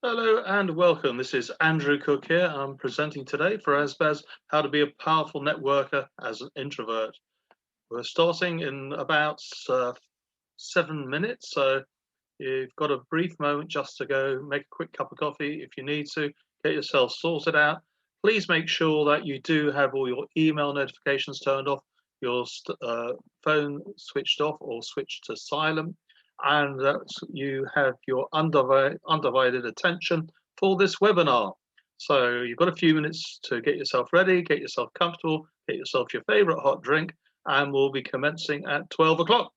Hello and welcome. This is Andrew Cooke here. I'm presenting today for ASBAS How to Be a Powerful Networker as an Introvert. We're starting in about 7 minutes, so you've got a brief moment just to go make a quick cup of coffee if you need to, get yourself sorted out. Please make sure that you do have all your email notifications turned off, your phone switched off or switched to silent, and that you have your undivided attention for this webinar. So you've got a few minutes to get yourself ready, get yourself comfortable, get yourself your favorite hot drink, and we'll be commencing at 12 o'clock.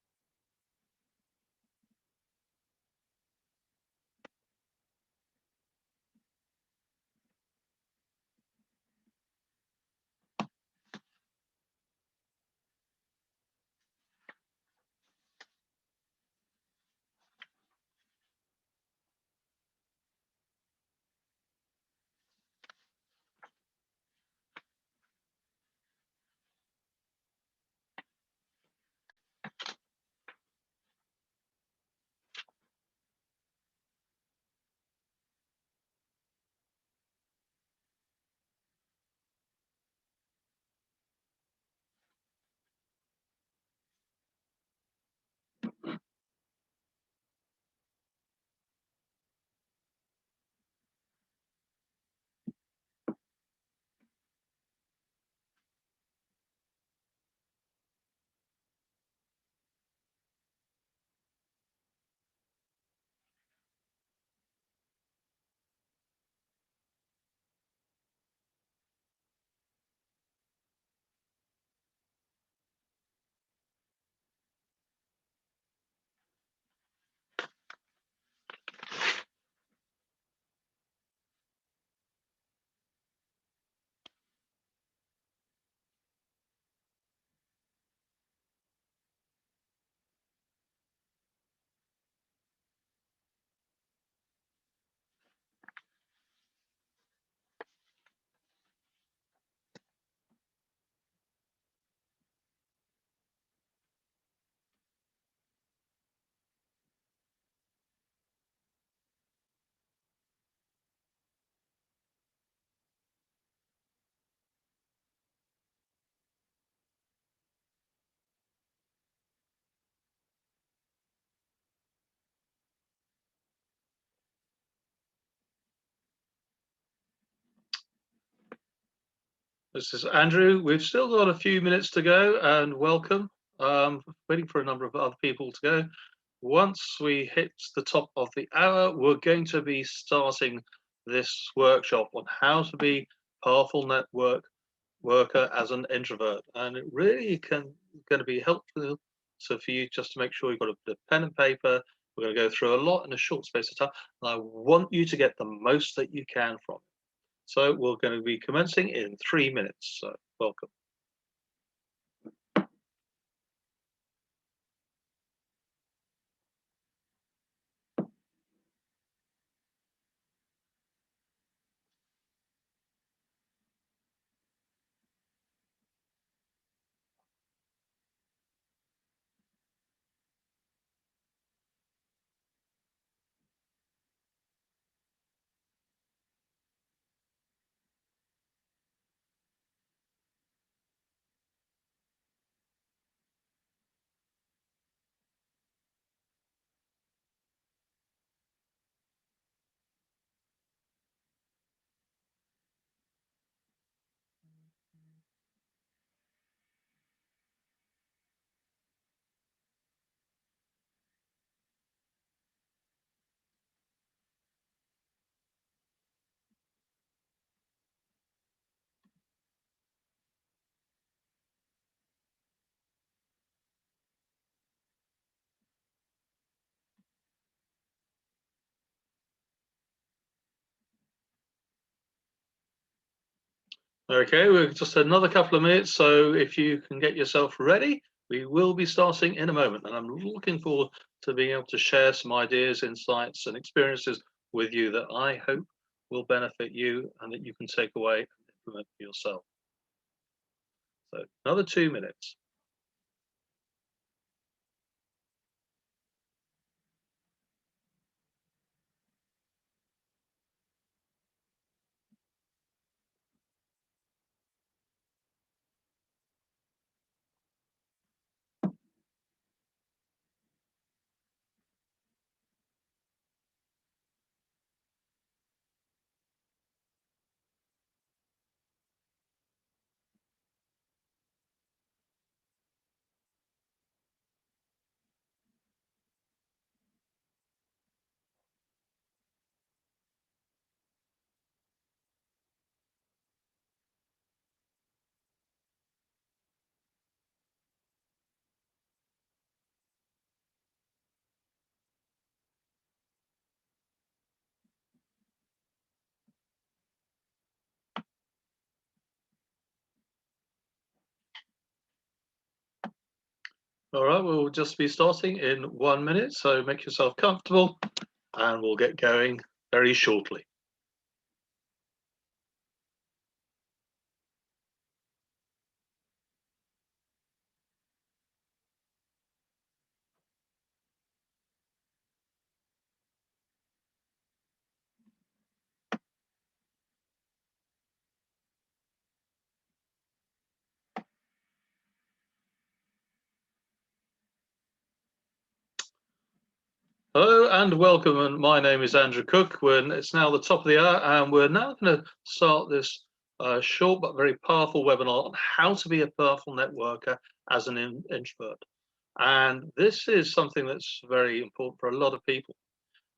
This is Andrew. We've still got a few minutes to go, and welcome. Waiting for a number of other people to go. Once we hit the top of the hour, we're going to be starting this workshop on how to be a powerful network worker as an introvert. And it really going to be helpful for you just to make sure you've got a bit of pen and paper. We're going to go through a lot in a short space of time, and I want you to get the most that you can from it. So we're going to be commencing in 3 minutes. So welcome. Okay, we've just had another couple of minutes, so if you can get yourself ready, we will be starting in a moment. And I'm looking forward to being able to share some ideas, insights, and experiences with you that I hope will benefit you and that you can take away and implement for yourself. So another 2 minutes. All right, we'll just be starting in 1 minute, so make yourself comfortable and we'll get going very shortly. Hello and welcome, and my name is Andrew Cooke. It's now the top of the hour, and we're now going to start this short but very powerful webinar on how to be a powerful networker as an introvert. And this is something that's very important for a lot of people.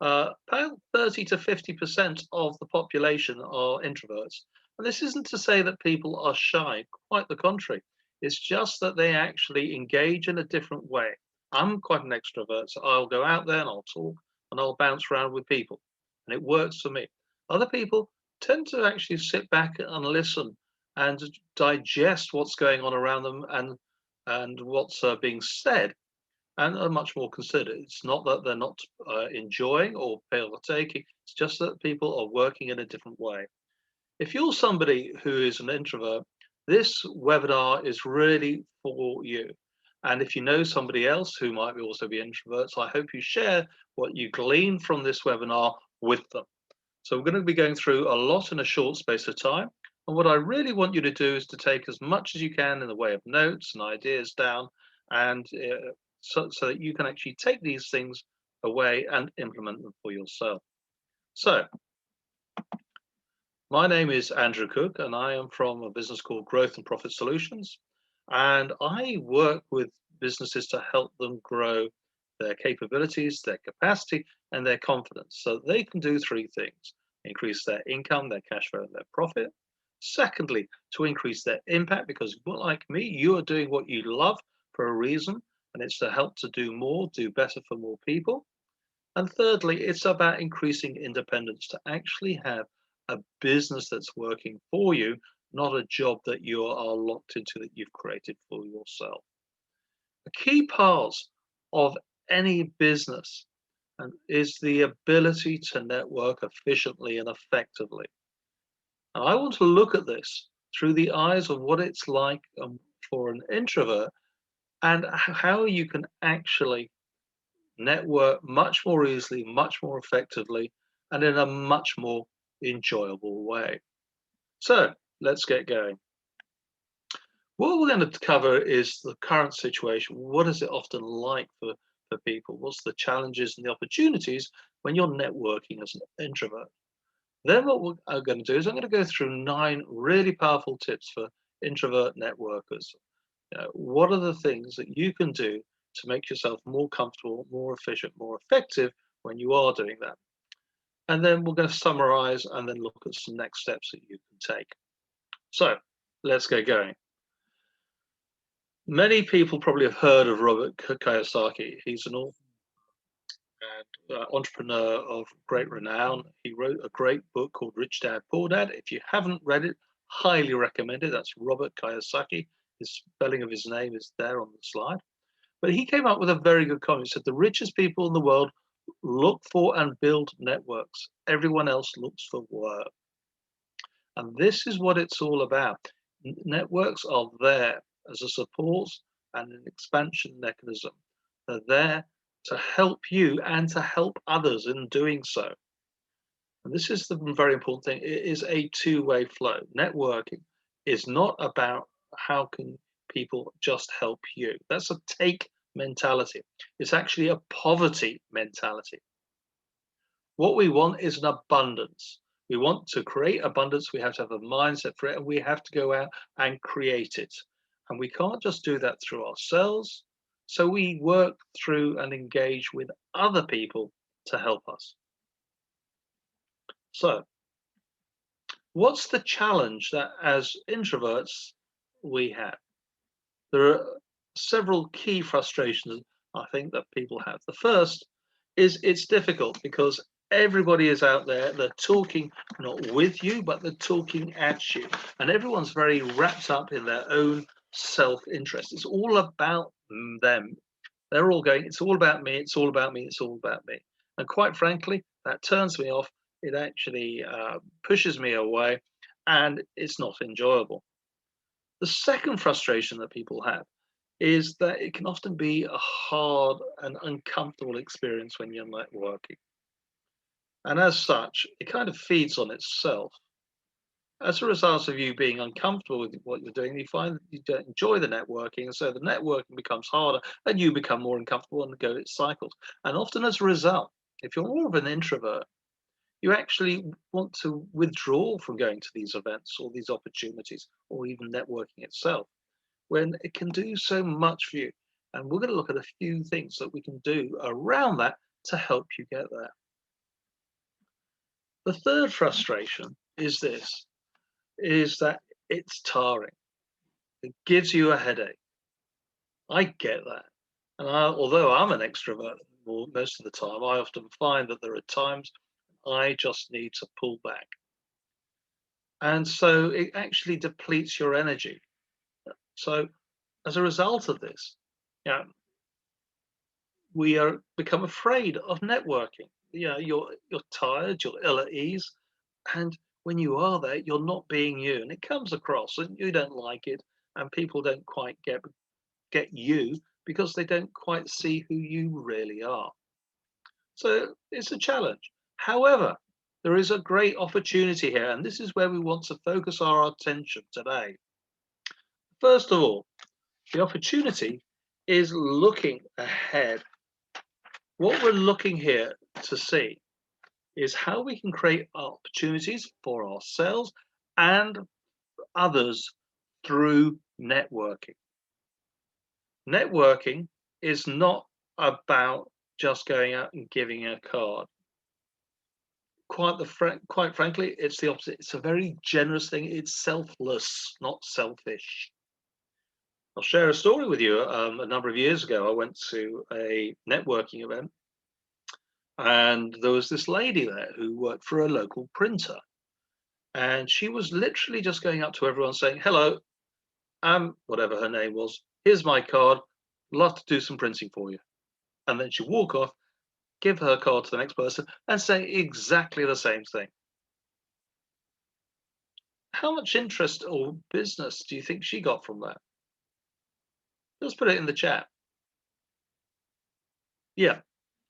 About 30 to 50% of the population are introverts. And this isn't to say that people are shy, quite the contrary. It's just that they actually engage in a different way. I'm quite an extrovert, so I'll go out there and I'll talk and I'll bounce around with people, and it works for me. Other people tend to actually sit back and listen and digest what's going on around them and what's being said, and are much more considered. It's not that they're not enjoying or partaking, it's just that people are working in a different way. If you're somebody who is an introvert, this webinar is really for you. And if you know somebody else who might also be introverts, I hope you share what you glean from this webinar with them. So we're going to be going through a lot in a short space of time. And what I really want you to do is to take as much as you can in the way of notes and ideas down, and so that you can actually take these things away and implement them for yourself. So my name is Andrew Cooke, and I am from a business called Growth and Profit Solutions. And I work with businesses to help them grow their capabilities, their capacity, and their confidence so they can do three things: increase their income, their cash flow, and their profit. Secondly, to increase their impact, because like me, you are doing what you love for a reason, and it's to help to do more, do better for more people. And thirdly, it's about increasing independence to actually have a business that's working for you, not a job that you are locked into that you've created for yourself. A key part of any business is the ability to network efficiently and effectively. And I want to look at this through the eyes of what it's like for an introvert, and how you can actually network much more easily, much more effectively, and in a much more enjoyable way. So let's get going. What we're going to cover is the current situation. What is it often like for people? What's the challenges and the opportunities when you're networking as an introvert? Then what we're going to do is I'm going to go through 9 really powerful tips for introvert networkers. What are the things that you can do to make yourself more comfortable, more efficient, more effective when you are doing that? And then we're going to summarize and then look at some next steps that you can take. So let's get going. Many people probably have heard of Robert Kiyosaki. He's an author and entrepreneur of great renown. He wrote a great book called Rich Dad, Poor Dad. If you haven't read it, highly recommend it. That's Robert Kiyosaki. The spelling of his name is there on the slide. But he came up with a very good comment. He said, the richest people in the world look for and build networks. Everyone else looks for work. And this is what it's all about. Networks are there as a support and an expansion mechanism. They're there to help you and to help others in doing so. And this is the very important thing. It is a two-way flow. Networking is not about how can people just help you. That's a take mentality. It's actually a poverty mentality. What we want is an abundance. We want to create abundance. We have to have a mindset for it, and we have to go out and create it. And we can't just do that through ourselves. So we work through and engage with other people to help us. So what's the challenge that as introverts we have? There are several key frustrations I think that people have. The first is it's difficult because everybody is out there. They're talking not with you, but they're talking at you. And everyone's very wrapped up in their own self-interest. It's all about them. They're all going, it's all about me, it's all about me, it's all about me. And quite frankly, that turns me off. It actually pushes me away, and it's not enjoyable. The second frustration that people have is that it can often be a hard and uncomfortable experience when you're networking. And as such, it kind of feeds on itself. As a result of you being uncomfortable with what you're doing, you find that you don't enjoy the networking, and so the networking becomes harder, and you become more uncomfortable, and go it cycles. And often, as a result, if you're more of an introvert, you actually want to withdraw from going to these events or these opportunities, or even networking itself, when it can do so much for you. And we're going to look at a few things that we can do around that to help you get there. The third frustration is this, is that it's tiring. It gives you a headache. I get that. And although I'm an extrovert most of the time, I often find that there are times I just need to pull back. And so it actually depletes your energy. So as a result of this, yeah, we are become afraid of networking. You're tired, you're ill at ease, and when you are there, you're not being you, and it comes across, and you don't like it, and people don't quite get you because they don't quite see who you really are. So it's a challenge. However, there is a great opportunity here, and this is where we want to focus our attention today. First of all, the opportunity is looking ahead. What we're looking here to see is how we can create opportunities for ourselves and others through networking. Networking is not about just going out and giving a card. Quite frankly, it's the opposite. It's a very generous thing. It's selfless, not selfish. I'll share a story with you. A number of years ago, I went to a networking event, and there was this lady there who worked for a local printer, and she was literally just going up to everyone saying, "Hello, whatever her name was, here's my card. Love to do some printing for you." And then she'd walk off, give her card to the next person, and say exactly the same thing. How much interest or business do you think she got from that? Just put it in the chat. Yeah,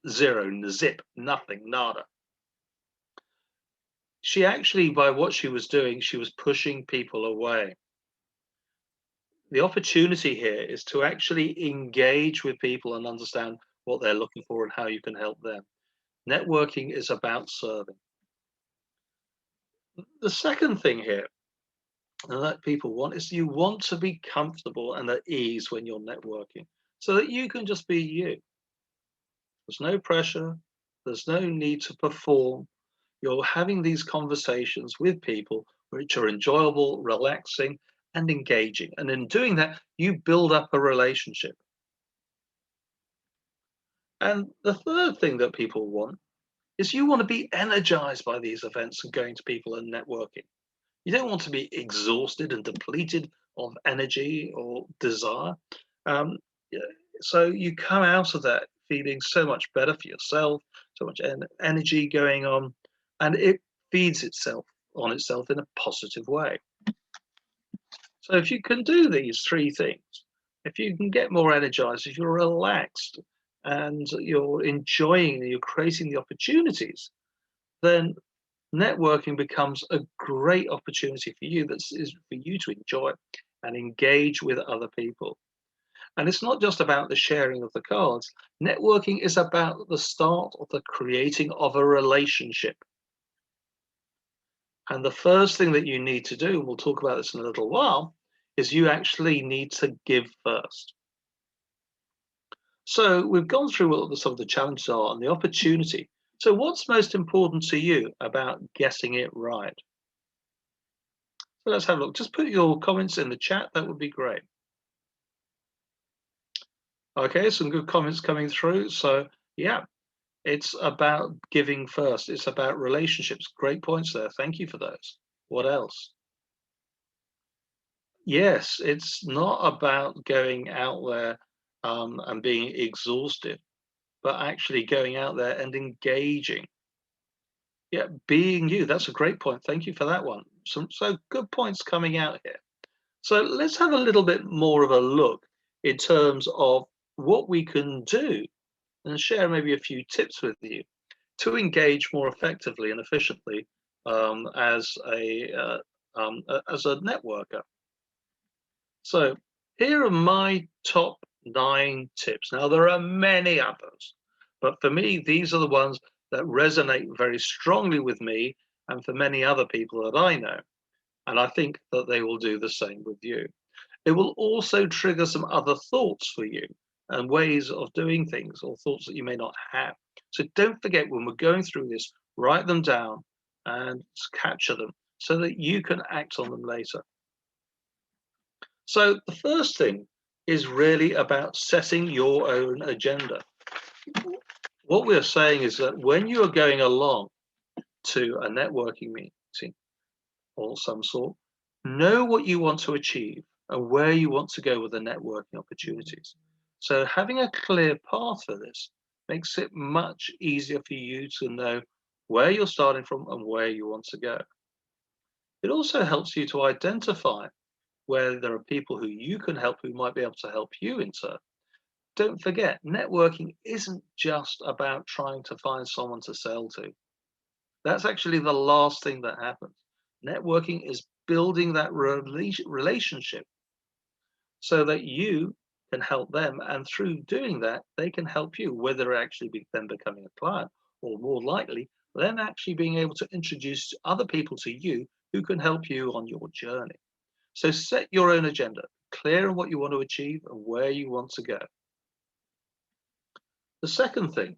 zero, zip, nothing, nada. She actually, by what she was doing, she was pushing people away. The opportunity here is to actually engage with people and understand what they're looking for and how you can help them. Networking is about serving. The second thing here that people want is you want to be comfortable and at ease when you're networking so that you can just be you. There's no pressure, there's no need to perform. You're having these conversations with people which are enjoyable, relaxing, and engaging. And in doing that, you build up a relationship. And the third thing that people want is you want to be energized by these events and going to people and networking. You don't want to be exhausted and depleted of energy or desire. Um, yeah, so you come out of that feeling so much better for yourself, so much energy going on, and it feeds itself on itself in a positive way. So if you can do these three things, if you can get more energized, if you're relaxed and you're enjoying and you're creating the opportunities, then networking becomes a great opportunity for you is for you to enjoy and engage with other people. And it's not just about the sharing of the cards. Networking is about the start of the creating of a relationship. And the first thing that you need to do, and we'll talk about this in a little while, is you actually need to give first. So we've gone through what some of the challenges are and the opportunity. So what's most important to you about getting it right? So let's have a look. Just put your comments in the chat. That would be great. Okay, some good comments coming through. So yeah, it's about giving first. It's about relationships. Great points there. Thank you for those. What else? Yes, it's not about going out there and being exhausted, but actually going out there and engaging. Yeah, being you. That's a great point. Thank you for that one. So good points coming out here. So let's have a little bit more of a look in terms of what we can do and share maybe a few tips with you to engage more effectively and efficiently as a networker. So here are my top 9 tips. Now there are many others, but for me these are the ones that resonate very strongly with me and for many other people that I know. And I think that they will do the same with you. It will also trigger some other thoughts for you and ways of doing things or thoughts that you may not have. So don't forget, when we're going through this, write them down and capture them so that you can act on them later. So the first thing is really about setting your own agenda. What we're saying is that when you are going along to a networking meeting or some sort, know what you want to achieve and where you want to go with the networking opportunities. So having a clear path for this makes it much easier for you to know where you're starting from and where you want to go. It also helps you to identify where there are people who you can help who might be able to help you in turn. Don't forget, networking isn't just about trying to find someone to sell to. That's actually the last thing that happens. Networking is building that relationship so that you can help them, and through doing that, they can help you, whether actually them becoming a client or more likely, them actually being able to introduce other people to you who can help you on your journey. So set your own agenda, clear on what you want to achieve and where you want to go. The second thing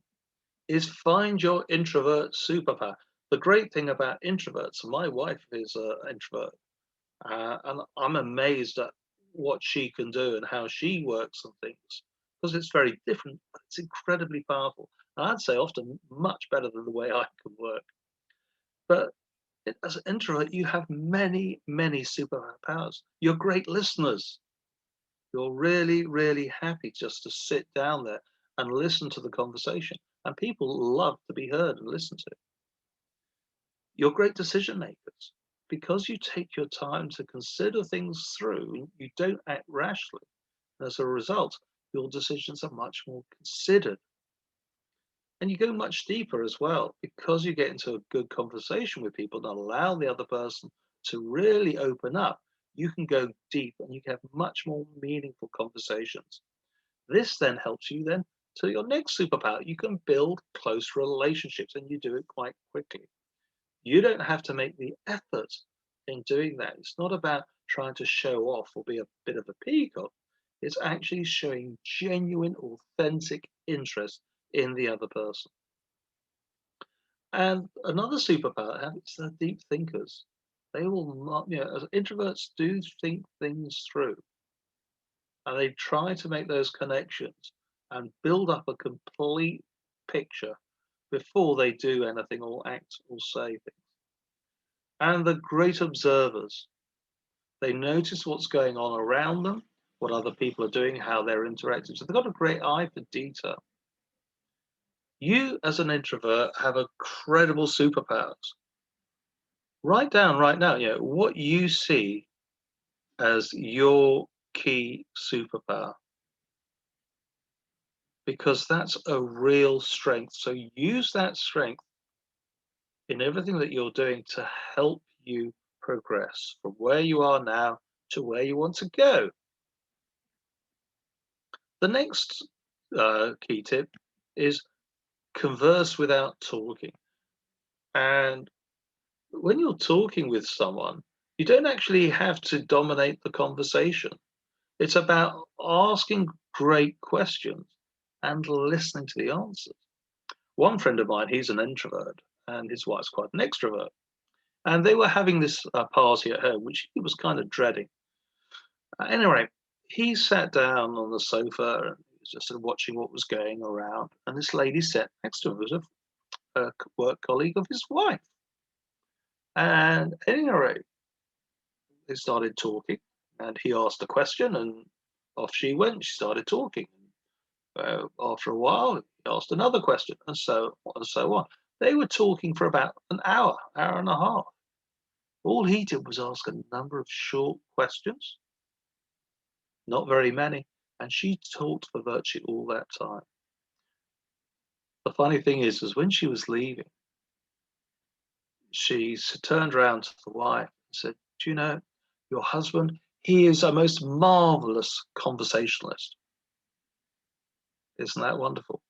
is find your introvert superpower. The great thing about introverts, my wife is an introvert, and I'm amazed at what she can do and how she works and things, because it's very different, but it's incredibly powerful. And I'd say often much better than the way I can work. But as an introvert, you have many, many superpowers. You're great listeners. You're really, really happy just to sit down there and listen to the conversation. And people love to be heard and listened to. You're great decision makers. Because you take your time to consider things through, you don't act rashly. As a result, your decisions are much more considered. And you go much deeper as well because you get into a good conversation with people and allow the other person to really open up. You can go deep and you can have much more meaningful conversations. This then helps you then to your next superpower. You can build close relationships and you do it quite quickly. You don't have to make the effort in doing that. It's not about trying to show off or be a bit of a peacock. It's actually showing genuine, authentic interest in the other person. And another superpower is they're deep thinkers. They will not, as introverts do think things through and they try to make those connections and build up a complete picture before they do anything or act or say things. And the great observers. They notice what's going on around them, what other people are doing, how they're interacting. So they've got a great eye for detail. You, as an introvert, have incredible superpowers. Write down right now, what you see as your key superpower, because that's a real strength. So use that strength in everything that you're doing to help you progress from where you are now to where you want to go. The next key tip is converse without talking. And when you're talking with someone, you don't actually have to dominate the conversation. It's about asking great questions and listening to the answers. One friend of mine, he's an introvert, and his wife's quite an extrovert. And they were having this party at home, which he was kind of dreading. Anyway, he sat down on the sofa and he was just sort of watching what was going around. And this lady sat next to him, was a work colleague of his wife. And anyway, they started talking and he asked a question and off she went. She started talking. After a while, he asked another question, and so on and so on. They were talking for about an hour, hour and a half. All he did was ask a number of short questions, not very many, and she talked for virtually all that time. The funny thing is when she was leaving, she turned around to the wife and said, "Do you know, your husband, he is a most marvelous conversationalist." Isn't that wonderful?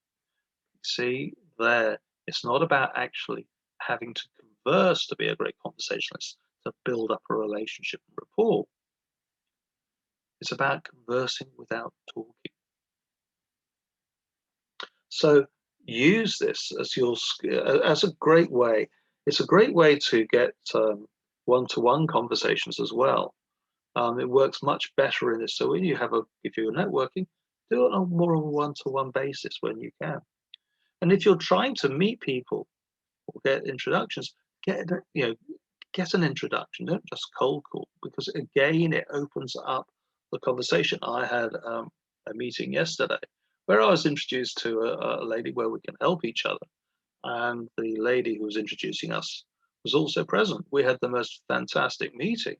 See, there, it's not about actually having to converse to be a great conversationalist, to build up a relationship and rapport. It's about conversing without talking. So use this as as a great way. It's a great way to get one-to-one conversations as well. It works much better in this. So when you if you're networking, do it on more of a one-to-one basis when you can. And if you're trying to meet people or get introductions, get get an introduction. Don't just cold call, because again, it opens up the conversation. I had a meeting yesterday where I was introduced to a lady where we can help each other, and the lady who was introducing us was also present. We had the most fantastic meeting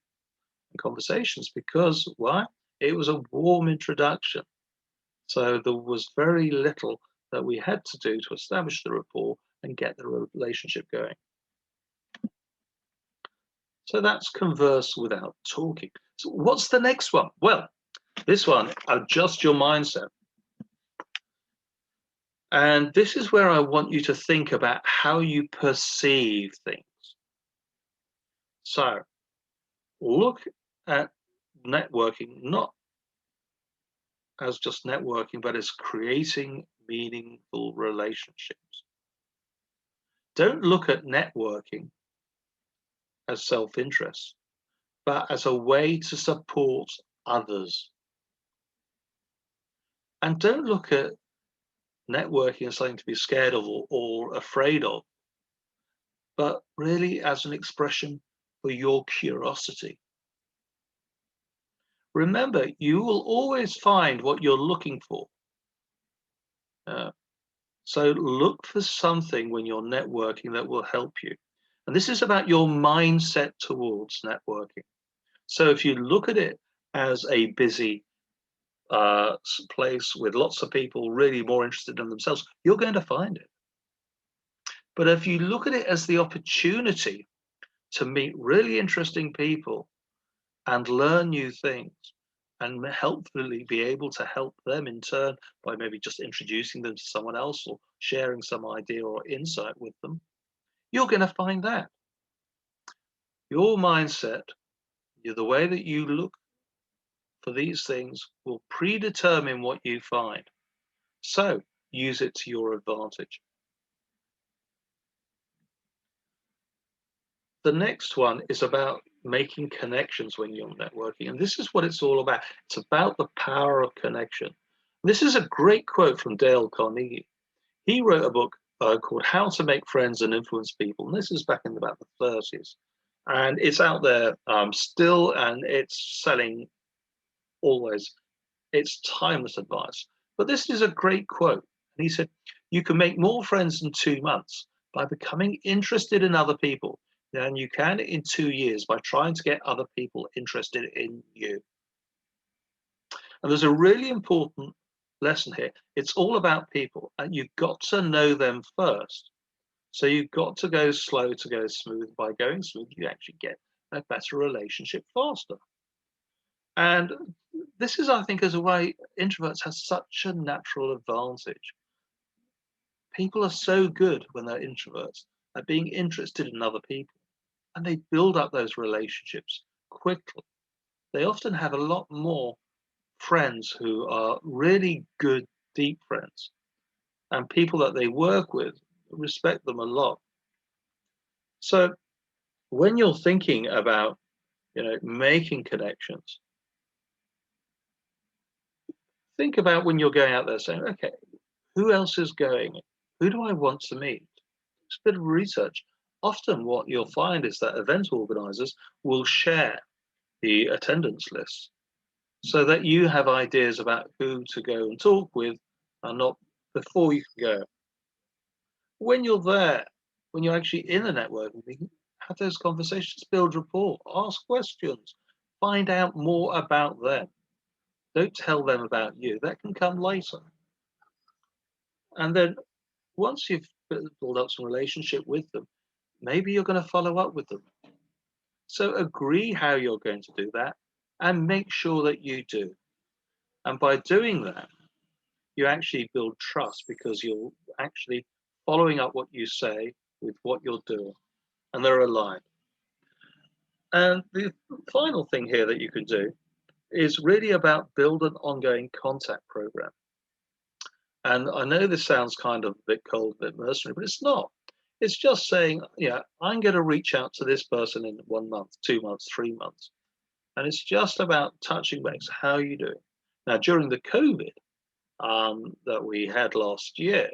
and conversations because why? It was a warm introduction. So there was very little that we had to do to establish the rapport and get the relationship going. So that's converse without talking. So what's the next one? Well, this one, adjust your mindset. And this is where I want you to think about how you perceive things. So look at networking, not as just networking, but as creating meaningful relationships. Don't look at networking as self-interest, but as a way to support others. And don't look at networking as something to be scared of or afraid of, but really as an expression for your curiosity. Remember, you will always find what you're looking for. So look for something when you're networking that will help you. And this is about your mindset towards networking. So if you look at it as a busy place with lots of people really more interested in themselves, you're going to find it. But if you look at it as the opportunity to meet really interesting people and learn new things, and helpfully be able to help them in turn by maybe just introducing them to someone else or sharing some idea or insight with them, you're going to find that. Your mindset, the way that you look for these things will predetermine what you find. So use it to your advantage. The next one is about making connections when you're networking. And this is what it's all about. It's about the power of connection. This is a great quote from Dale Carnegie. He wrote a book called How to Make Friends and Influence People. And this is back in about the 30s. And it's out there still, and it's selling always. It's timeless advice. But this is a great quote. And he said, "You can make more friends in 2 months by becoming interested in other people than you can in 2 years by trying to get other people interested in you." And there's a really important lesson here. It's all about people, and you've got to know them first. So you've got to go slow to go smooth. By going smooth, you actually get a better relationship faster. And this is, I think, as a way introverts have such a natural advantage. People are so good when they're introverts at being interested in other people, and they build up those relationships quickly. They often have a lot more friends who are really good, deep friends, and people that they work with respect them a lot. So when you're thinking about, making connections, think about when you're going out there saying, okay, who else is going? Who do I want to meet? It's a bit of research. Often what you'll find is that event organizers will share the attendance list so that you have ideas about who to go and talk with and not before you can go. When you're there, when you're actually in a networking meeting, have those conversations, build rapport, ask questions, find out more about them. Don't tell them about you. That can come later. And then once you've built up some relationship with them, maybe you're going to follow up with them. So agree how you're going to do that and make sure that you do. And by doing that, you actually build trust because you're actually following up what you say with what you're doing, and they're aligned. And the final thing here that you can do is really about build an ongoing contact program. And I know this sounds kind of a bit cold, a bit mercenary, but it's not. It's just saying, yeah, I'm going to reach out to this person in 1 month, 2 months, 3 months. And it's just about touching base. How are you doing? Now, during the COVID that we had last year,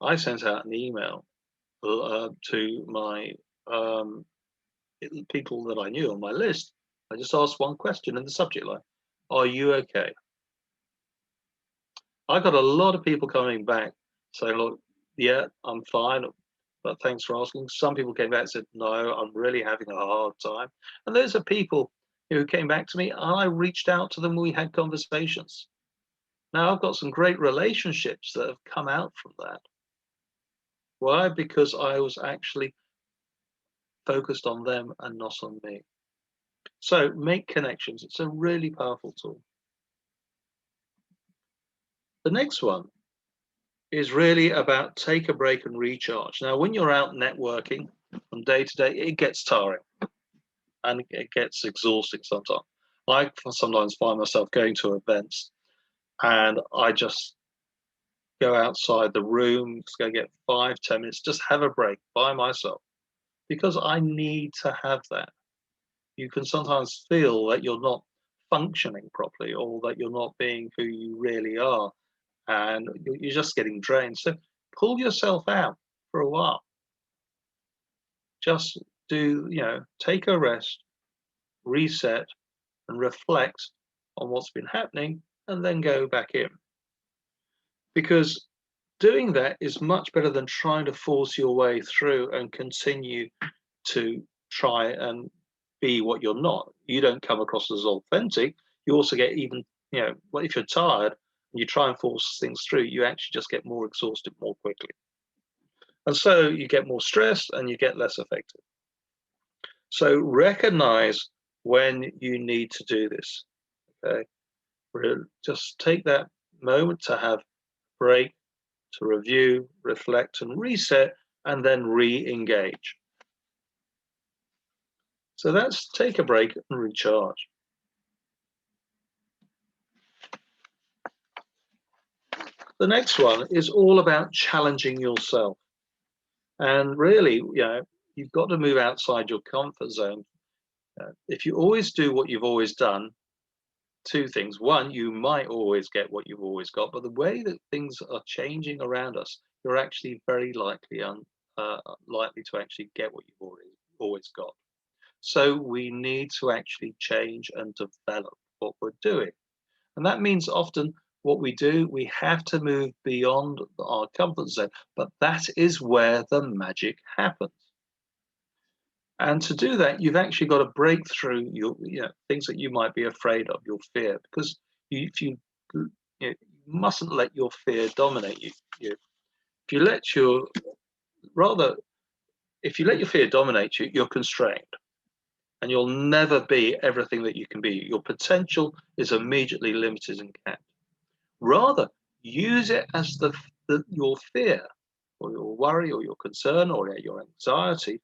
I sent out an email to my people that I knew on my list. I just asked one question in the subject line: "Are you okay?" I got a lot of people coming back saying, "Look, yeah, I'm fine, but thanks for asking." Some people came back and said, "No, I'm really having a hard time." And those are people who came back to me, and I reached out to them. We had conversations. Now I've got some great relationships that have come out from that. Why? Because I was actually focused on them and not on me. So make connections. It's a really powerful tool. The next one is really about take a break and recharge. Now, when you're out networking from day to day, it gets tiring and it gets exhausting sometimes. I sometimes find myself going to events and I just go outside the room, just go get 5-10 minutes, just have a break by myself because I need to have that. You can sometimes feel that you're not functioning properly or that you're not being who you really are and you're just getting drained. So pull yourself out for a while. Just take a rest, reset, and reflect on what's been happening, and then go back in. Because doing that is much better than trying to force your way through and continue to try and be what you're not. You don't come across as authentic. You also get even, well, if you're tired and you try and force things through, you actually just get more exhausted more quickly. And so you get more stressed and you get less effective. So recognize when you need to do this. Okay, just take that moment to have a break, to review, reflect, and reset, and then re-engage. So that's take a break and recharge. The next one is all about challenging yourself. And really, you've got to move outside your comfort zone. If you always do what you've always done, two things. One, you might always get what you've always got, but the way that things are changing around us, you're actually very likely likely to actually get what you've always got. So we need to actually change and develop what we're doing. And that means often what we do, we have to move beyond our comfort zone, but that is where the magic happens. And to do that, you've actually got to break through your things that you might be afraid of, your fear, because you mustn't let your fear dominate you. If you let your fear dominate you, you're constrained, and you'll never be everything that you can be. Your potential is immediately limited and capped. Rather, use it as your fear, or your worry, or your concern, or your anxiety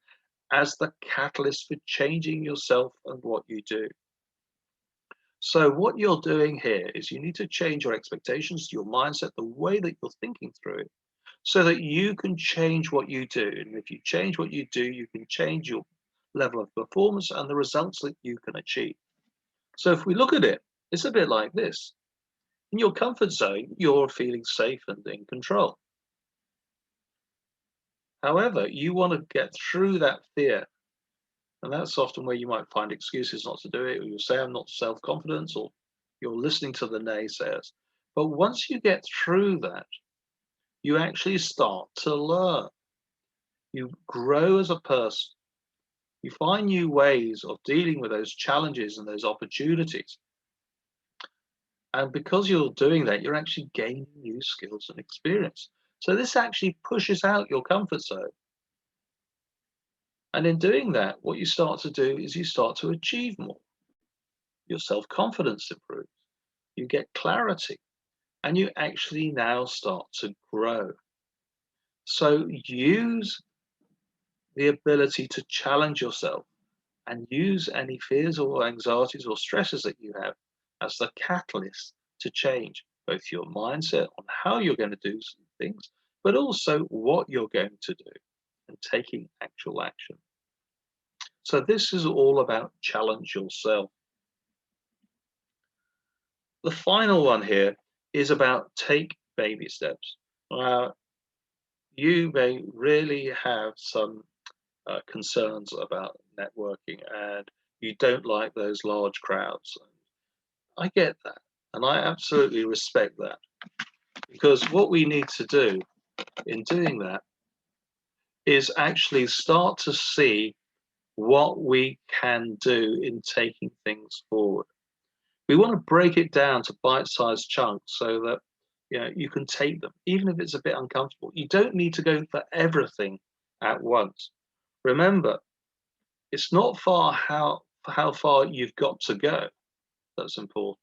as the catalyst for changing yourself and what you do. So what you're doing here is you need to change your expectations, your mindset, the way that you're thinking through it, so that you can change what you do. And if you change what you do, you can change your level of performance and the results that you can achieve. So if we look at it, it's a bit like this. In your comfort zone, you're feeling safe and in control. However, you want to get through that fear. And that's often where you might find excuses not to do it, or you'll say, I'm not self-confident, or you're listening to the naysayers. But once you get through that, you actually start to learn. You grow as a person. You find new ways of dealing with those challenges and those opportunities. And because you're doing that, you're actually gaining new skills and experience. So this actually pushes out your comfort zone. And in doing that, what you start to do is you start to achieve more. Your self-confidence improves. You get clarity, and you actually now start to grow. So use the ability to challenge yourself and use any fears or anxieties or stresses that you have as the catalyst to change both your mindset on how you're going to do some things, but also what you're going to do and taking actual action. So this is all about challenge yourself. The final one here is about take baby steps. You may really have some concerns about networking and you don't like those large crowds. I get that, and I absolutely respect that, because what we need to do in doing that is actually start to see what we can do in taking things forward. We want to break it down to bite-sized chunks so that you can take them, even if it's a bit uncomfortable. You don't need to go for everything at once. Remember, it's not how far you've got to go that's important.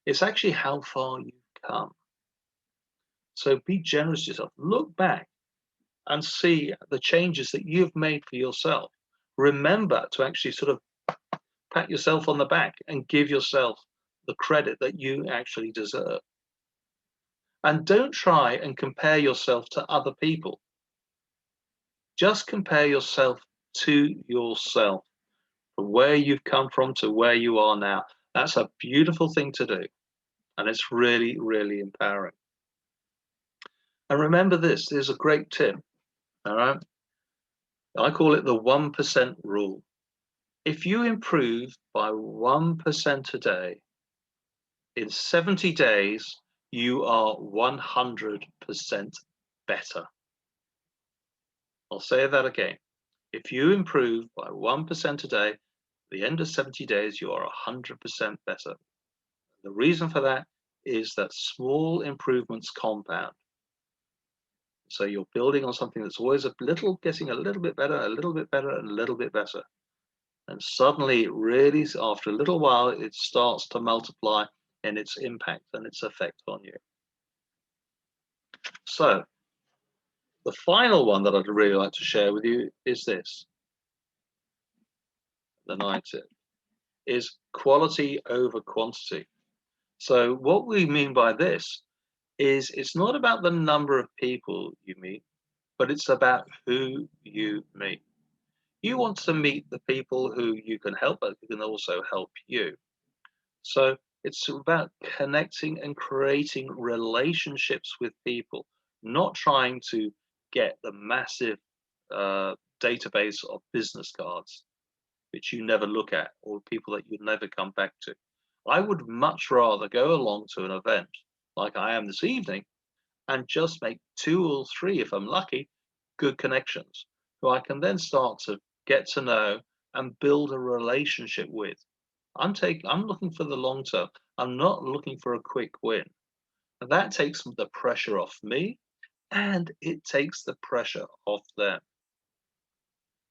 It's actually how far you've come. So be generous to yourself. Look back and see the changes that you've made for yourself. Remember to actually sort of pat yourself on the back and give yourself the credit that you actually deserve. And don't try and compare yourself to other people. Just compare yourself to yourself, from where you've come from to where you are now. That's a beautiful thing to do. And it's really, really empowering. And remember this, there's a great tip, all right? I call it the 1% rule. If you improve by 1% a day, in 70 days, you are 100% better. I'll say that again. If you improve by 1% a day, at the end of 70 days, you are 100% better. The reason for that is that small improvements compound. So you're building on something that's always getting a little bit better, a little bit better, and a little bit better. And suddenly, really, after a little while, it starts to multiply in its impact and its effect on you. So the final one that I'd really like to share with you is this. The 9 tip is quality over quantity. So what we mean by this is it's not about the number of people you meet, but it's about who you meet. You want to meet the people who you can help, but who can also help you. So it's about connecting and creating relationships with people, not trying to get the massive database of business cards, which you never look at, or people that you never come back to. I would much rather go along to an event like I am this evening and just make 2 or 3, if I'm lucky, good connections who I can then start to get to know and build a relationship with. I'm looking for the long term. I'm not looking for a quick win. And that takes the pressure off me and it takes the pressure off them.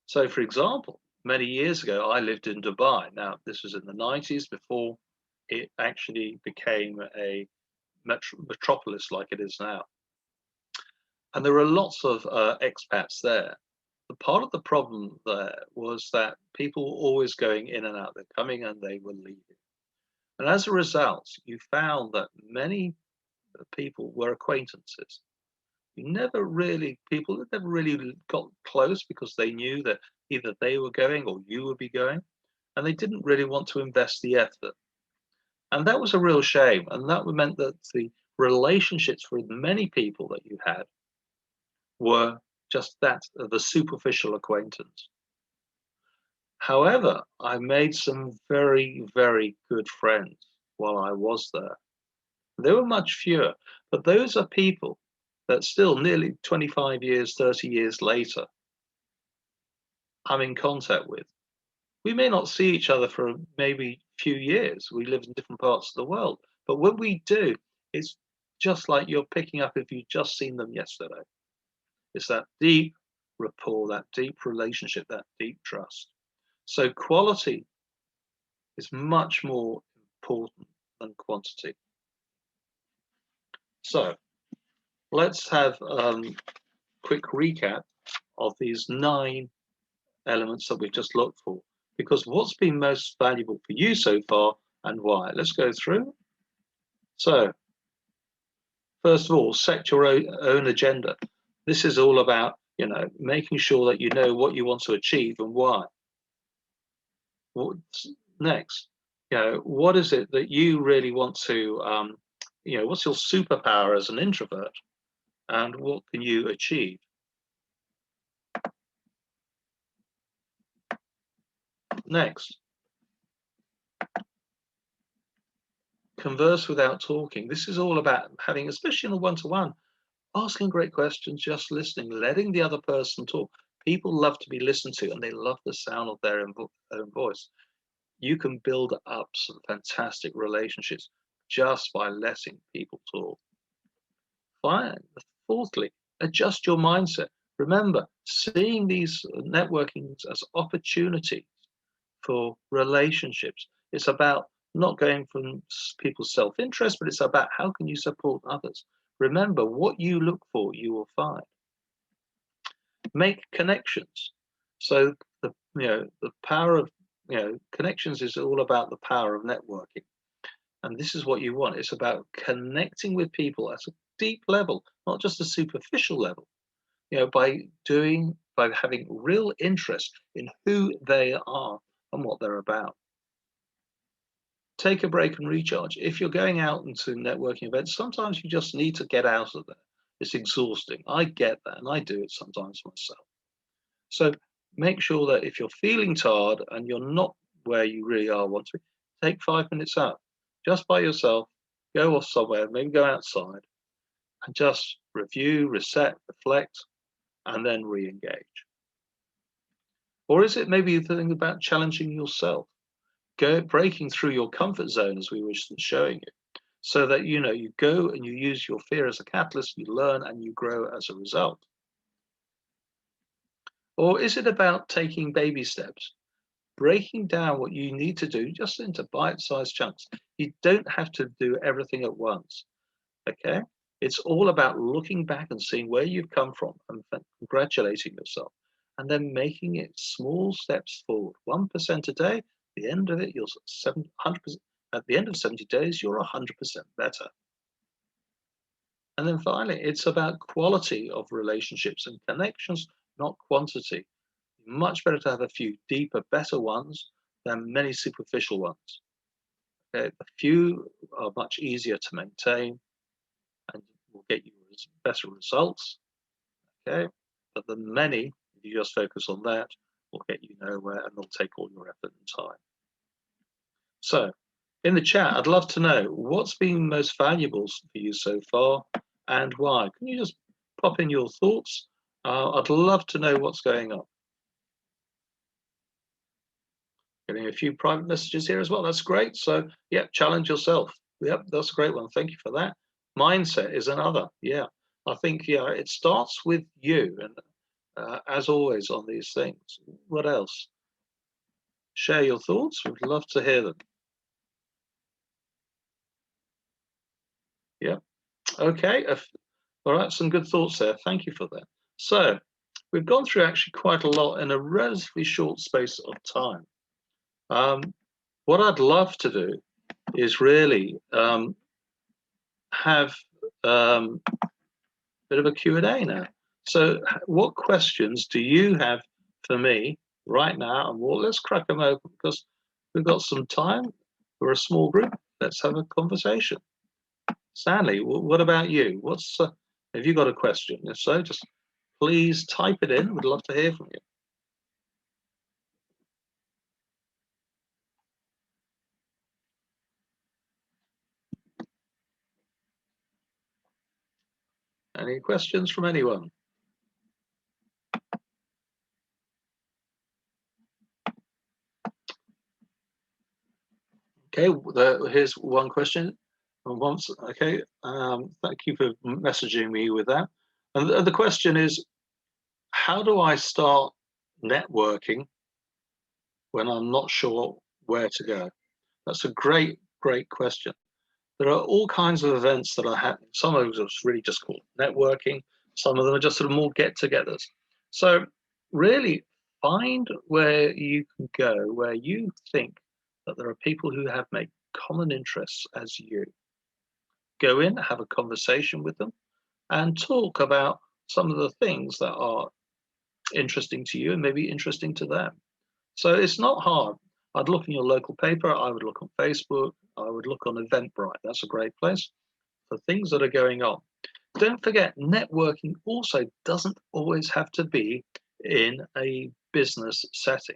So for example, many years ago, I lived in Dubai. Now, this was in the 90s before it actually became a metropolis like it is now. And there were lots of expats there. But part of the problem there was that people were always going in and out. They're coming and they were leaving. And as a result, you found that many people were acquaintances. People never really got close because they knew that either they were going or you would be going, and they didn't really want to invest the effort. And that was a real shame. And that meant that the relationships with many people that you had were just that, the superficial acquaintance. However, I made some very, very good friends while I was there. There were much fewer, but those are people that still nearly 25 years, 30 years later, I'm in contact with. We may not see each other for maybe a few years. We live in different parts of the world. But when we do, it's just like you're picking up if you've just seen them yesterday. It's that deep rapport, that deep relationship, that deep trust. So quality is much more important than quantity. So let's have a quick recap of these 9 elements that we've just looked for, because what's been most valuable for you so far and why? Let's go through. So first of all, set your own agenda. This is all about, making sure that you know what you want to achieve and why. What's next? What is it that you really want to, what's your superpower as an introvert, and what can you achieve? Next, converse without talking. This is all about having, especially in a one-to-one, asking great questions, just listening, letting the other person talk. People love to be listened to, and they love the sound of their own voice. You can build up some fantastic relationships just by letting people talk. Fine. Fourthly, adjust your mindset. Remember, seeing these networkings as opportunities for relationships. It's about not going from people's self-interest, but it's about how can you support others. Remember, what you look for, you will find. Make connections. So the power of connections is all about the power of networking, and this is what you want. It's about connecting with people at a deep level, not just a superficial level. By having real interest in who they are and what they're about. Take a break and recharge. If you're going out into networking events, sometimes you just need to get out of there. It's exhausting. I get that, and I do it sometimes myself. So make sure that if you're feeling tired and you're not where you really want to, take 5 minutes out, just by yourself, go off somewhere, maybe go outside, and just review, reset, reflect, and then re-engage. Or is it maybe the thing about challenging yourself? Breaking through your comfort zone, as we were showing you, so that you go and you use your fear as a catalyst, you learn and you grow as a result. Or is it about taking baby steps, breaking down what you need to do just into bite-sized chunks? You don't have to do everything at once. Okay, it's all about looking back and seeing where you've come from and congratulating yourself, and then making it small steps forward. 1% a day. At the end of it, you're 700%. At the end of 70 days, you're 100% better. And then finally, it's about quality of relationships and connections, not quantity. Much better to have a few deeper, better ones than many superficial ones. Okay? A few are much easier to maintain and will get you better results. Okay, but the many, if you just focus on that, will get you nowhere and they'll take all your effort and time. So in the chat, I'd love to know what's been most valuable for you so far and why. Can you just pop in your thoughts? I'd love to know what's going on. Getting a few private messages here as well. That's great. So yeah, challenge yourself. Yep, that's a great one. Thank you for that. Mindset is another. Yeah, I think it starts with you. And as always on these things, what else? Share your thoughts. We'd love to hear them. Yeah. Okay. All right. Some good thoughts there. Thank you for that. So we've gone through actually quite a lot in a relatively short space of time. What I'd love to do is really have a bit of a Q&A now. So what questions do you have for me right now? And let's crack them open because we've got some time. We're a small group. Let's have a conversation. Stanley, what about you? Have you got a question? If so, just please type it in. We'd love to hear from you. Any questions from anyone? Okay, here's one question. Okay, thank you for messaging me with that. And the question is, how do I start networking when I'm not sure where to go? That's a great, great question. There are all kinds of events that are happening. Some of them are really just called networking. Some of them are just sort of more get-togethers. So really find where you can go, where you think that there are people who have made common interests as you. Go in, have a conversation with them, and talk about some of the things that are interesting to you and maybe interesting to them. So it's not hard. I'd look in your local paper, I would look on Facebook, I would look on Eventbrite. That's a great place for things that are going on. Don't forget, networking also doesn't always have to be in a business setting.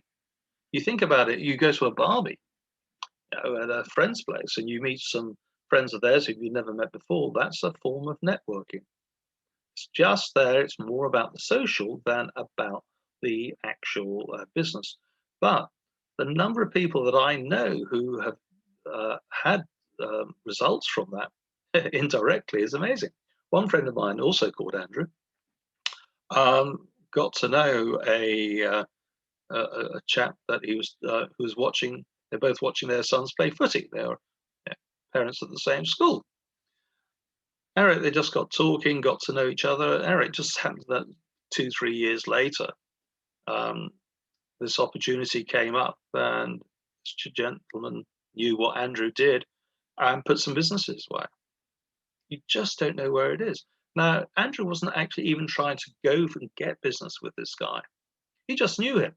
You think about it, you go to a barbie, at a friend's place, and you meet some friends of theirs who you've never met before. That's a form of networking. It's just there, it's more about the social than about the actual business. But the number of people that I know who have had results from that indirectly is amazing. One friend of mine, also called Andrew, got to know a chap that he was who was watching. They're both watching their sons play footy. They're parents at the same school. Eric, they just got talking, got to know each other. Eric just happened that 2-3 years later, um, this opportunity came up, and this gentleman knew what Andrew did and put some businesses away. You just don't know where it is. Now, Andrew wasn't actually even trying to go and get business with this guy. He just knew him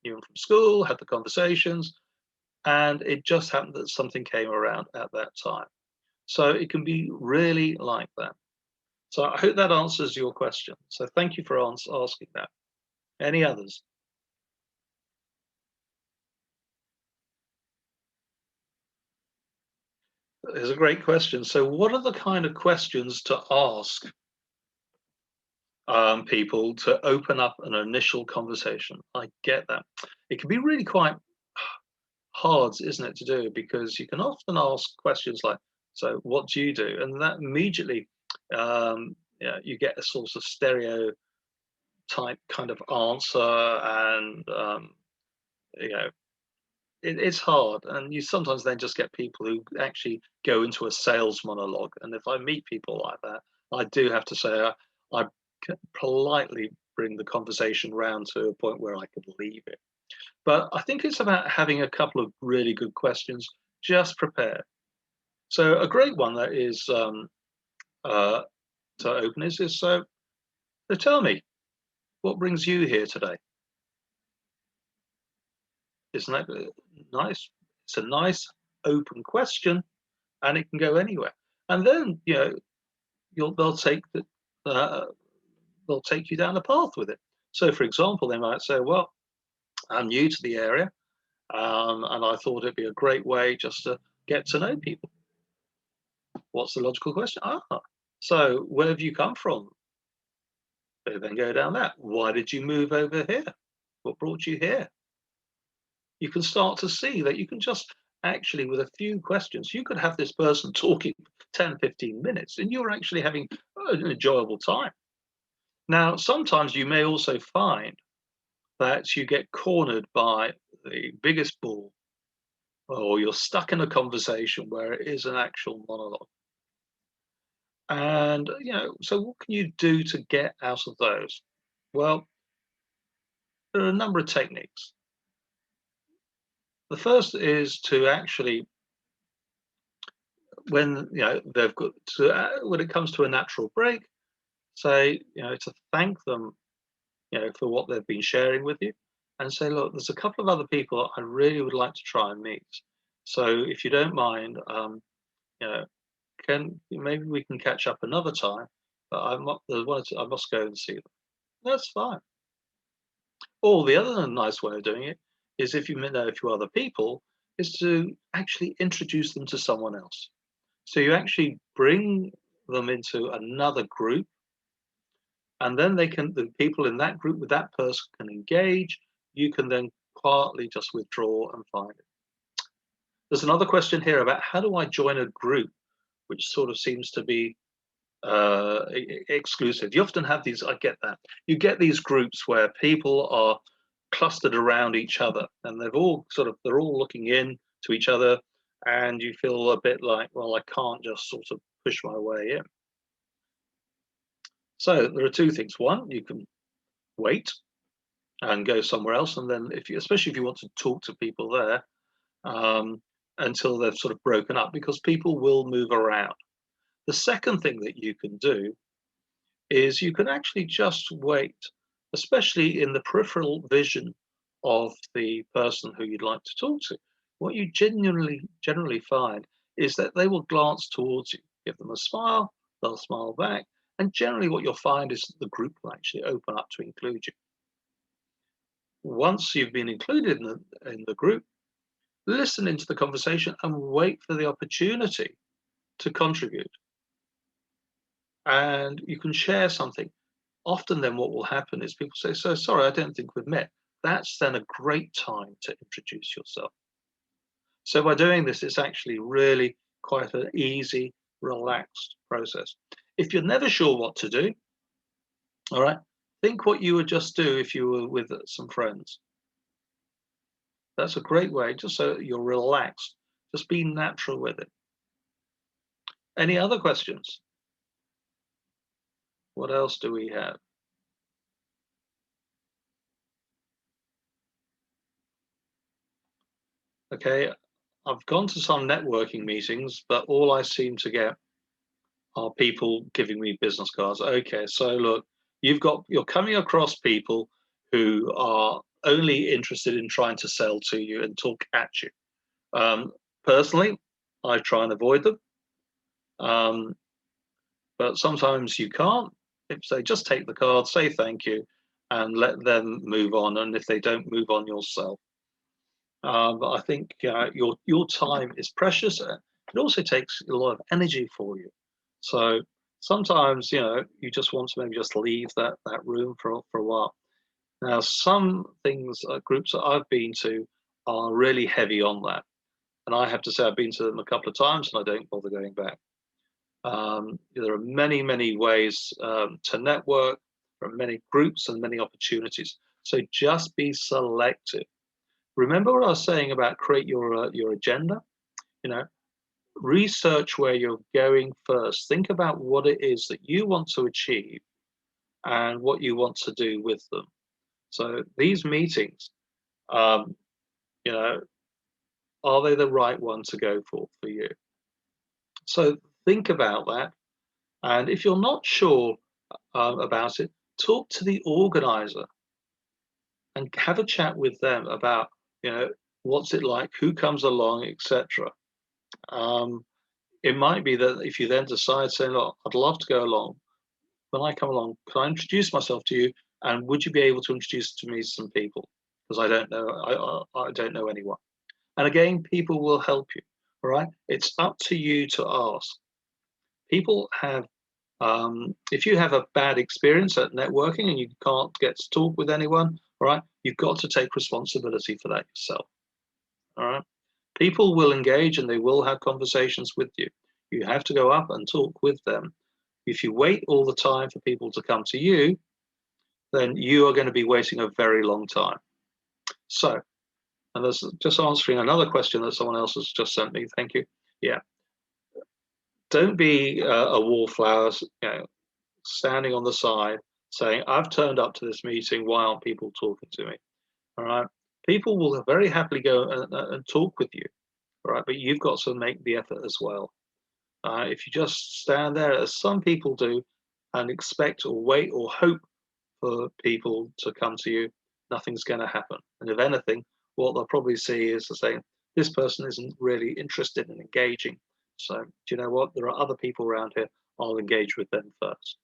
from school, had the conversations, and it just happened that something came around at that time. So it can be really like that. So I hope that answers your question. So thank you for asking that. Any others? It's a great question. So what are the kind of questions to ask people to open up an initial conversation? I get that. It can be really quite hard, isn't it, to do, because you can often ask questions like, so what do you do? And that immediately, you get a sort of stereotype kind of answer, and it's hard. And you sometimes then just get people who actually go into a sales monologue. And if I meet people like that, I do have to say I politely bring the conversation round to a point where I could leave it. But I think it's about having a couple of really good questions just prepared. So a great one that is to open is so tell me, what brings you here today? Isn't that nice? It's a nice open question, and it can go anywhere. And then they'll take they'll take you down a path with it. So, for example, they might say, "Well, I'm new to the area, and I thought it'd be a great way just to get to know people." What's the logical question? So where have you come from? They then go down that. Why did you move over here? What brought you here? You can start to see that you can just actually, with a few questions, you could have this person talking 10, 15 minutes, and you're actually having an enjoyable time. Now, sometimes you may also find that you get cornered by the biggest bull, or you're stuck in a conversation where it is an actual monologue. And, so what can you do to get out of those? Well, there are a number of techniques. The first is to actually, when they've got to, when it comes to a natural break, say, to thank them, for what they've been sharing with you, and say, look, there's a couple of other people I really would like to try and meet. So if you don't mind, maybe we can catch up another time, but I must go and see them. That's fine. Or the other nice way of doing it is, if you know a few other people, is to actually introduce them to someone else. So you actually bring them into another group and then the people in that group with that person can engage. You can then quietly just withdraw and find it. There's another question here about how do I join a group, which sort of seems to be exclusive. You often have these, I get that. You get these groups where people are clustered around each other and they're all looking in to each other, and you feel a bit like, well, I can't just sort of push my way in. So there are two things. One, you can wait and go somewhere else, and then especially if you want to talk to people there, until they've sort of broken up, because people will move around. The second thing that you can do is you can actually just wait, especially in the peripheral vision of the person who you'd like to talk to. What you generally find is that they will glance towards you. Give them a smile, they'll smile back, and generally what you'll find is that the group will actually open up to include you. Once you've been included in the group, listen into the conversation and wait for the opportunity to contribute. And you can share something. Often then what will happen is people say, so sorry, I don't think we've met. That's then a great time to introduce yourself. So by doing this, it's actually really quite an easy, relaxed process. If you're never sure what to do, all right, think what you would just do if you were with some friends. That's a great way, just so you're relaxed. Just be natural with it. Any other questions? What else do we have? Okay, I've gone to some networking meetings, but all I seem to get are people giving me business cards. Okay, so look, you're coming across people who are only interested in trying to sell to you and talk at you. Personally, I try and avoid them, but sometimes you can't. If they just take the card, say thank you, and let them move on. And if they don't move on, yourself. But I think your time is precious. It also takes a lot of energy for you. So sometimes you just want to maybe just leave that room for a while. Now some things, groups that I've been to are really heavy on that, and I have to say I've been to them a couple of times and I don't bother going back. There are many ways to network. There are many groups and many opportunities. So just be selective. Remember what I was saying about create your agenda? Research where you're going first. Think about what it is that you want to achieve and what you want to do with them. So these meetings, are they the right one to go for you? So think about that. And if you're not sure about it, talk to the organizer and have a chat with them about, what's it like, who comes along, etc. It might be that if you then decide, saying, look, I'd love to go along. When I come along, can I introduce myself to you? And would you be able to introduce to me some people? Because I don't know, I don't know anyone. And again, people will help you. All right. It's up to you to ask. People have, if you have a bad experience at networking and you can't get to talk with anyone, all right, you've got to take responsibility for that yourself. All right. People will engage and they will have conversations with you. You have to go up and talk with them. If you wait all the time for people to come to you, then you are going to be waiting a very long time. So, and that's just answering another question that someone else has just sent me. Thank you. Yeah. Don't be a wallflower, standing on the side saying, I've turned up to this meeting. Why aren't people talking to me? All right. People will very happily go and talk with you. All right. But you've got to make the effort as well. If you just stand there, as some people do, and expect or wait or hope for people to come to you, nothing's going to happen. And if anything, what they'll probably see is to say, this person isn't really interested in engaging. So do you know what? There are other people around here. I'll engage with them first.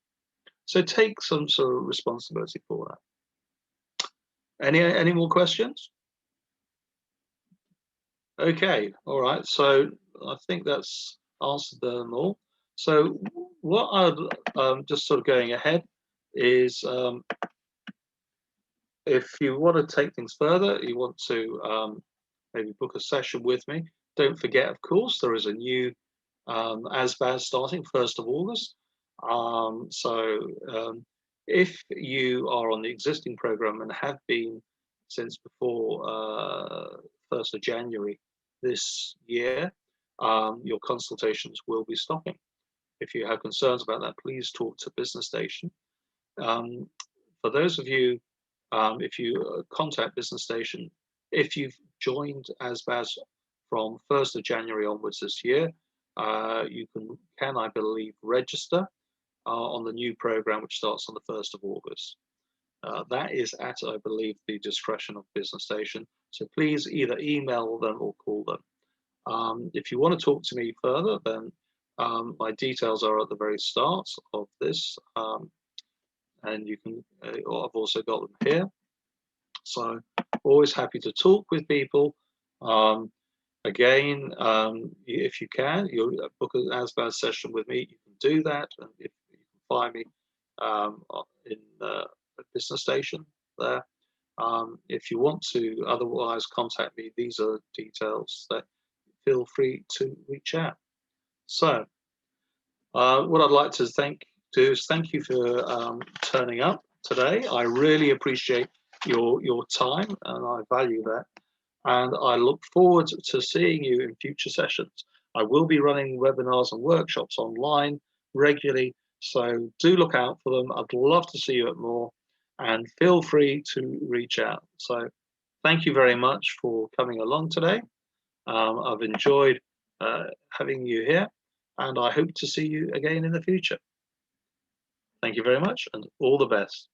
So take some sort of responsibility for that. Any more questions? Okay, all right. So I think that's answered them all. So what I'd just sort of going ahead is if you want to take things further, you want to maybe book a session with me. Don't forget, of course, there is a new ASBAS starting 1st of August. If you are on the existing program and have been since before 1st of January this year, your consultations will be stopping. If you have concerns about that, please talk to Business Station. For those of you, if you contact Business Station, if you've joined ASBAS from 1st of January onwards this year, you can, I believe, register on the new program, which starts on the 1st of August. That is at, I believe, the discretion of Business Station. So please either email them or call them. If you want to talk to me further, then my details are at the very start of this, and you can. I've also got them here. So always happy to talk with people. Again, if you can, you book an ASBAS session with me. You can do that, and if you can find me in the Business Station there. If you want to otherwise contact me, these are details that feel free to reach out. So what I'd like to do is thank you for turning up today. I really appreciate your time, and I value that. And I look forward to seeing you in future sessions. I will be running webinars and workshops online regularly, so do look out for them. I'd love to see you at more, and feel free to reach out. So thank you very much for coming along today. I've enjoyed having you here, and I hope to see you again in the future. Thank you very much, and all the best.